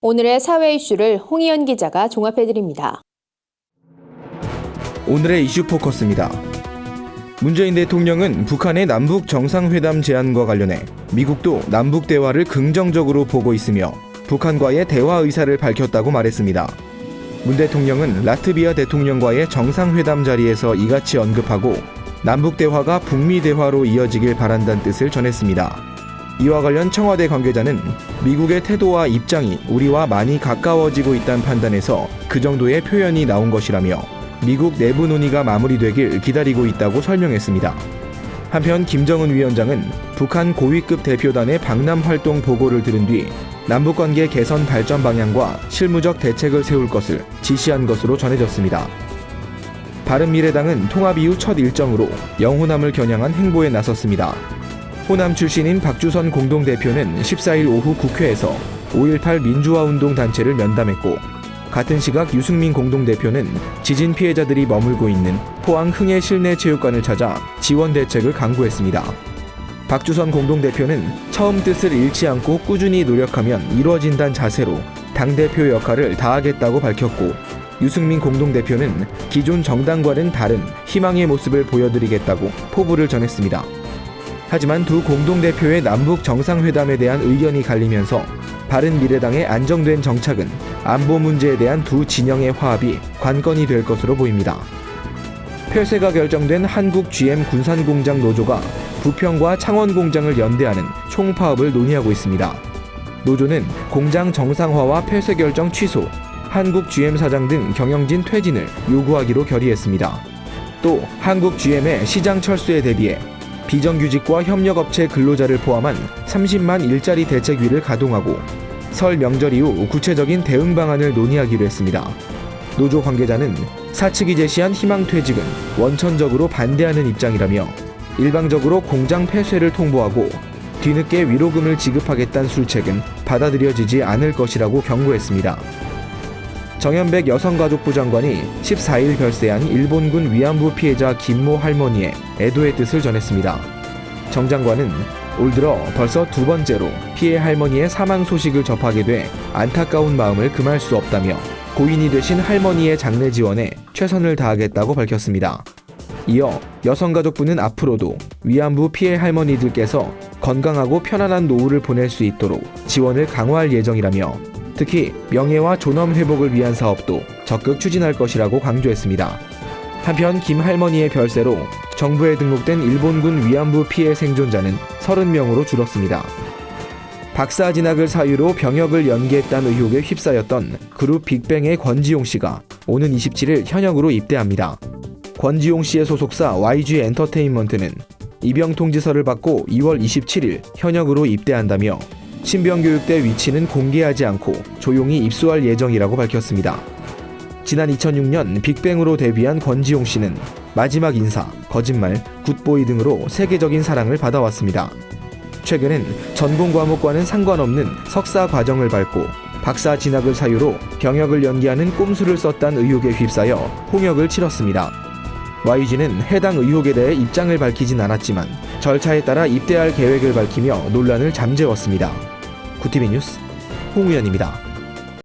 오늘의 사회 이슈를 홍희연 기자가 종합해드립니다. 오늘의 이슈 포커스입니다. 문재인 대통령은 북한의 남북 정상회담 제안과 관련해 미국도 남북 대화를 긍정적으로 보고 있으며 북한과의 대화 의사를 밝혔다고 말했습니다. 문 대통령은 라트비아 대통령과의 정상회담 자리에서 이같이 언급하고 남북 대화가 북미 대화로 이어지길 바란다는 뜻을 전했습니다. 이와 관련 청와대 관계자는 미국의 태도와 입장이 우리와 많이 가까워지고 있다는 판단에서 그 정도의 표현이 나온 것이라며 미국 내부 논의가 마무리되길 기다리고 있다고 설명했습니다. 한편 김정은 위원장은 북한 고위급 대표단의 방남 활동 보고를 들은 뒤 남북관계 개선 발전 방향과 실무적 대책을 세울 것을 지시한 것으로 전해졌습니다. 바른미래당은 통합 이후 첫 일정으로 영호남을 겨냥한 행보에 나섰습니다. 호남 출신인 박주선 공동대표는 14일 오후 국회에서 5.18 민주화운동 단체를 면담했고 같은 시각 유승민 공동대표는 지진 피해자들이 머물고 있는 포항 흥해 실내체육관을 찾아 지원 대책을 강구했습니다. 박주선 공동대표는 처음 뜻을 잃지 않고 꾸준히 노력하면 이루어진다는 자세로 당대표 역할을 다하겠다고 밝혔고 유승민 공동대표는 기존 정당과는 다른 희망의 모습을 보여드리겠다고 포부를 전했습니다. 하지만 두 공동대표의 남북 정상회담에 대한 의견이 갈리면서 바른미래당의 안정된 정착은 안보 문제에 대한 두 진영의 화합이 관건이 될 것으로 보입니다. 폐쇄가 결정된 한국 GM 군산공장 노조가 부평과 창원공장을 연대하는 총파업을 논의하고 있습니다. 노조는 공장 정상화와 폐쇄 결정 취소, 한국 GM 사장 등 경영진 퇴진을 요구하기로 결의했습니다. 또 한국 GM의 시장 철수에 대비해 비정규직과 협력업체 근로자를 포함한 30만 일자리 대책위를 가동하고 설 명절 이후 구체적인 대응 방안을 논의하기로 했습니다. 노조 관계자는 사측이 제시한 희망퇴직은 원천적으로 반대하는 입장이라며 일방적으로 공장 폐쇄를 통보하고 뒤늦게 위로금을 지급하겠다는 술책은 받아들여지지 않을 것이라고 경고했습니다. 정현백 여성가족부 장관이 14일 별세한 일본군 위안부 피해자 김모 할머니의 애도의 뜻을 전했습니다. 정 장관은 올 들어 벌써 두 번째로 피해 할머니의 사망 소식을 접하게 돼 안타까운 마음을 금할 수 없다며 고인이 되신 할머니의 장례 지원에 최선을 다하겠다고 밝혔습니다. 이어 여성가족부는 앞으로도 위안부 피해 할머니들께서 건강하고 편안한 노후를 보낼 수 있도록 지원을 강화할 예정이라며 특히 명예와 존엄 회복을 위한 사업도 적극 추진할 것이라고 강조했습니다. 한편 김 할머니의 별세로 정부에 등록된 일본군 위안부 피해 생존자는 30명으로 줄었습니다. 박사 진학을 사유로 병역을 연기했다는 의혹에 휩싸였던 그룹 빅뱅의 권지용 씨가 오는 27일 현역으로 입대합니다. 권지용 씨의 소속사 YG 엔터테인먼트는 입영 통지서를 받고 2월 27일 현역으로 입대한다며 신병교육대 위치는 공개하지 않고 조용히 입소할 예정이라고 밝혔습니다. 지난 2006년 빅뱅으로 데뷔한 권지용 씨는 마지막 인사, 거짓말, 굿보이 등으로 세계적인 사랑을 받아왔습니다. 최근엔 전공 과목과는 상관없는 석사 과정을 밟고 박사 진학을 사유로 병역을 연기하는 꼼수를 썼다는 의혹에 휩싸여 홍역을 치렀습니다. YG는 해당 의혹에 대해 입장을 밝히진 않았지만 절차에 따라 입대할 계획을 밝히며 논란을 잠재웠습니다. 구티비 뉴스 홍우연입니다.